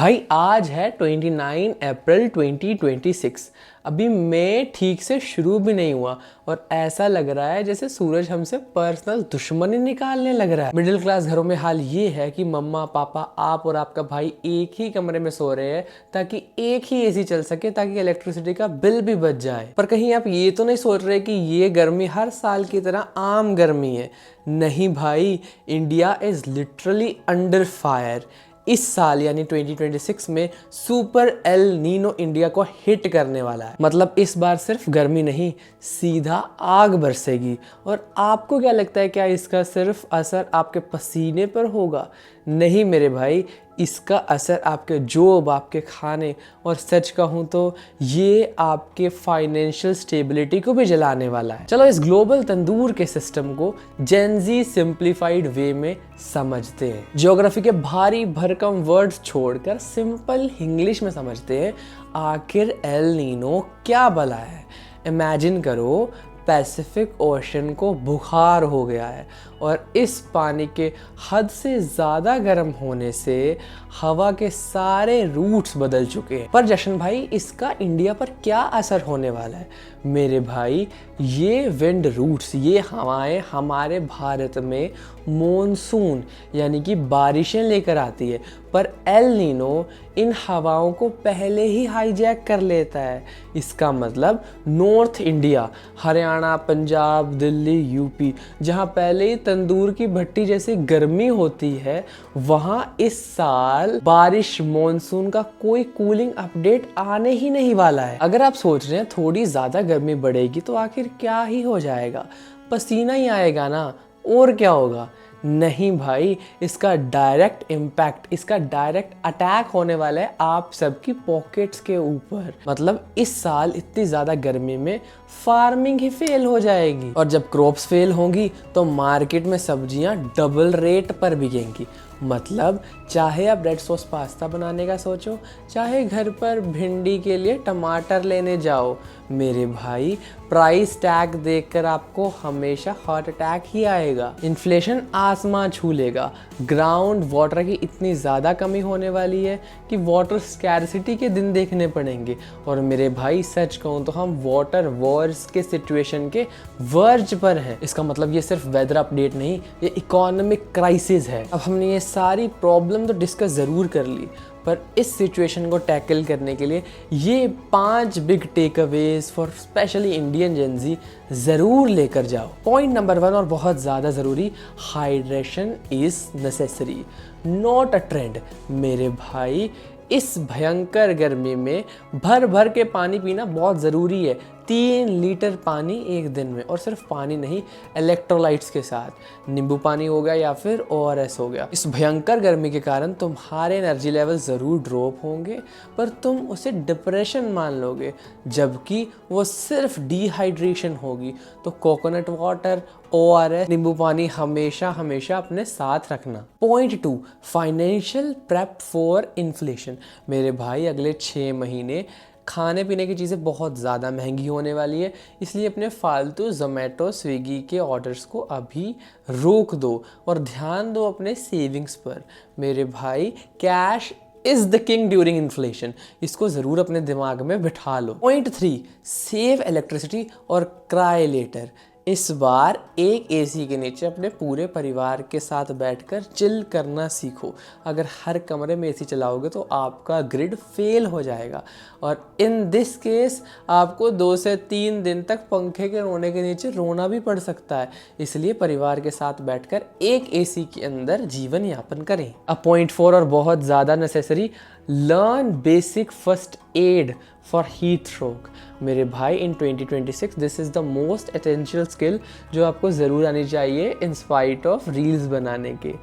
भाई आज है 29 अप्रैल 2026। अभी मई ठीक से शुरू भी नहीं हुआ और ऐसा लग रहा है जैसे सूरज हमसे पर्सनल दुश्मनी निकालने लग रहा है। मिडिल क्लास घरों में हाल ये है कि मम्मा पापा आप और आपका भाई एक ही कमरे में सो रहे हैं ताकि एक ही एसी चल सके, ताकि इलेक्ट्रिसिटी का बिल भी बच जाए। पर कहीं आप ये तो नहीं सोच रहे कि ये गर्मी हर साल की तरह आम गर्मी है? नहीं भाई, India is literally under fire. इस साल यानी 2026 में सुपर एल नीनो इंडिया को हिट करने वाला है। मतलब इस बार सिर्फ गर्मी नहीं, सीधा आग बरसेगी। और आपको क्या लगता है, क्या इसका सिर्फ असर आपके पसीने पर होगा? नहीं मेरे भाई, इसका असर आपके जॉब, आपके खाने और सच कहूँ तो ये आपके फाइनेंशियल स्टेबिलिटी को भी जलाने वाला है। चलो इस ग्लोबल तंदूर के सिस्टम को जेन ज़ी सिंप्लीफाइड वे में समझते हैं। ज्योग्राफी के भारी भरकम वर्ड्स छोड़कर सिंपल इंग्लिश में समझते हैं आखिर एल नीनो क्या बला है। इमेजिन करो पैसिफिक ओशन को बुखार हो गया है और इस पानी के हद से ज़्यादा गर्म होने से हवा के सारे रूट्स बदल चुके हैं। पर जशन भाई, इसका इंडिया पर क्या असर होने वाला है? मेरे भाई, ये विंड रूट्स, ये हवाएं हमारे भारत में मॉनसून यानी कि बारिशें लेकर आती है, पर एल नीनो इन हवाओं को पहले ही हाईजैक कर लेता है। इसका मतलब north India, Haryana, Punjab, Delhi, UP, जहाँ पहले ही तंदूर की भट्टी जैसी गर्मी होती है, वहाँ इस साल बारिश मॉनसून का कोई कूलिंग अपडेट आने ही नहीं वाला है। अगर आप सोच रहे हैं थोड़ी ज़्यादा गर्मी बढ़ेगी तो आखिर क्या ही हो जाएगा, पसीना ही आएगा ना, और क्या होगा? नहीं भाई, इसका डायरेक्ट इम्पैक्ट, इसका डायरेक्ट अटैक होने वाला है आप सबकी पॉकेट्स के ऊपर। मतलब इस साल इतनी ज़्यादा गर्मी में फार्मिंग ही फेल हो जाएगी और जब क्रॉप्स फेल होंगी तो मार्केट में सब्जियां डबल रेट पर बिकेंगी। मतलब चाहे आप रेड सॉस पास्ता बनाने का सोचो, चाहे घर पर भिंडी के लिए टमाटर लेने जाओ, मेरे भाई प्राइस टैग देखकर आपको हमेशा हार्ट अटैक ही आएगा। इन्फ्लेशन आसमां छू लेगा। ग्राउंड वाटर की इतनी ज़्यादा कमी होने वाली है कि वाटर स्कैरसिटी के दिन देखने पड़ेंगे। और मेरे भाई सच कहूँ तो हम वाटर वॉर्स के सिचुएशन के वर्ज पर हैं। इसका मतलब ये सिर्फ वेदर अपडेट नहीं, ये इकोनॉमिक क्राइसिस है। अब हमने ये सारी प्रॉब्लम तो डिस्कस ज़रूर कर ली, पर इस सिचुएशन को टैकल करने के लिए ये 5 big takeaways for specially Indian Gen Z ज़रूर लेकर जाओ। पॉइंट नंबर 1 और बहुत ज़्यादा ज़रूरी, hydration is necessary not a trend. मेरे भाई, इस भयंकर गर्मी में भर भर के पानी पीना बहुत ज़रूरी है। 3 लीटर पानी एक दिन में, और सिर्फ पानी नहीं, इलेक्ट्रोलाइट्स के साथ, नींबू पानी हो गया या फिर ORS हो गया। इस भयंकर गर्मी के कारण तुम्हारे एनर्जी लेवल ज़रूर ड्रॉप होंगे, पर तुम उसे डिप्रेशन मान लोगे, जबकि वो सिर्फ डिहाइड्रेशन होगी। तो कोकोनट वाटर, ORS, नींबू पानी हमेशा हमेशा अपने साथ रखना। Point 2, financial prep for inflation. मेरे भाई, अगले 6 महीने खाने पीने की चीज़ें बहुत ज़्यादा महंगी होने वाली है, इसलिए अपने फालतू जोमेटो स्विगी के ऑर्डर्स को अभी रोक दो और ध्यान दो अपने सेविंग्स पर। मेरे भाई, cash is the king during inflation, इसको ज़रूर अपने दिमाग में बिठा लो। पॉइंट 3, सेव इलेक्ट्रिसिटी और क्राई लेटर। इस बार एक एसी के नीचे अपने पूरे परिवार के साथ बैठकर चिल करना सीखो। अगर हर कमरे में एसी चलाओगे तो आपका ग्रिड फेल हो जाएगा और इन दिस केस आपको 2 से 3 दिन तक पंखे के रोने के नीचे रोना भी पड़ सकता है। इसलिए परिवार के साथ बैठकर एक एसी के अंदर जीवन यापन करें। अब पॉइंट 4 और बहुत ज़्यादा necessary, learn basic first aid for heat stroke. मेरे भाई, इन 2026 this is the most essential skill जो आपको ज़रूर आनी चाहिए इन स्पाइट ऑफ रील्स बनाने के।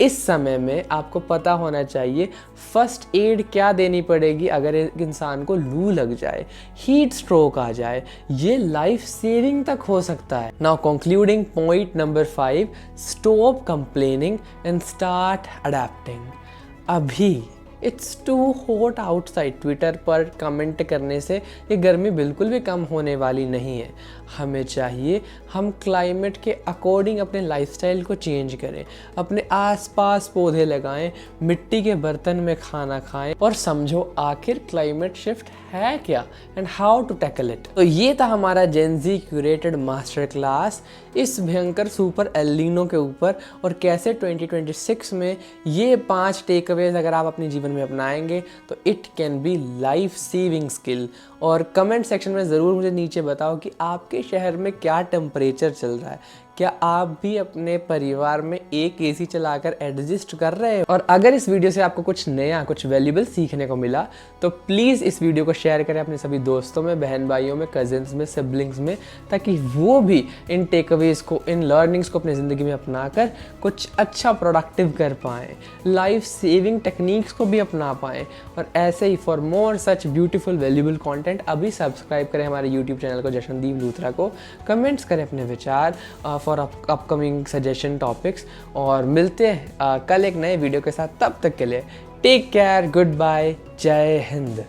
इस समय में आपको पता होना चाहिए फर्स्ट एड क्या देनी पड़ेगी अगर एक इंसान को लू लग जाए, हीट स्ट्रोक आ जाए। ये लाइफ सेविंग तक हो सकता है। Now concluding point number 5, stop complaining and start adapting. अभी it's too hot outside. Twitter पर कमेंट करने से ये गर्मी बिल्कुल भी कम होने वाली नहीं है। हमें चाहिए हम क्लाइमेट के अकॉर्डिंग अपने लाइफस्टाइल को चेंज करें, अपने आसपास पौधे लगाएं, मिट्टी के बर्तन में खाना खाएं और समझो आखिर क्लाइमेट शिफ्ट है क्या and how to tackle it. तो ये था हमारा जेनजी क्यूरेटेड मास्टर क्लास इस भयंकर सुपर एलिनो के ऊपर, और कैसे 2026 में ये 5 टेकअवेज अगर आप अपने जीवन में अपनाएंगे तो it can be life saving skill. और कमेंट सेक्शन में ज़रूर मुझे नीचे बताओ कि आपके शहर में क्या टेम्परेचर चल रहा है, क्या आप भी अपने परिवार में एक एसी चलाकर एडजस्ट कर रहे हो। और अगर इस वीडियो से आपको कुछ नया, कुछ वैल्यूबल सीखने को मिला तो प्लीज़ इस वीडियो को शेयर करें अपने सभी दोस्तों में, बहन भाइयों में, कजिन्स में, सिबलिंग्स में, ताकि वो भी इन टेकअवेज को, इन लर्निंग्स को अपनी ज़िंदगी में अपनाकर कुछ अच्छा प्रोडक्टिव कर पाएँ, लाइफ सेविंग टेक्निक्स को भी अपना पाएँ। और ऐसे ही for more such beautiful valuable content अभी सब्सक्राइब करें हमारे यूट्यूब चैनल को, जशनदीप लूथरा को, कमेंट्स करें अपने विचार फॉर अपकमिंग सजेशन टॉपिक्स, और मिलते हैं कल एक नए वीडियो के साथ। तब तक के लिए टेक केयर, गुड बाय, जय हिंद।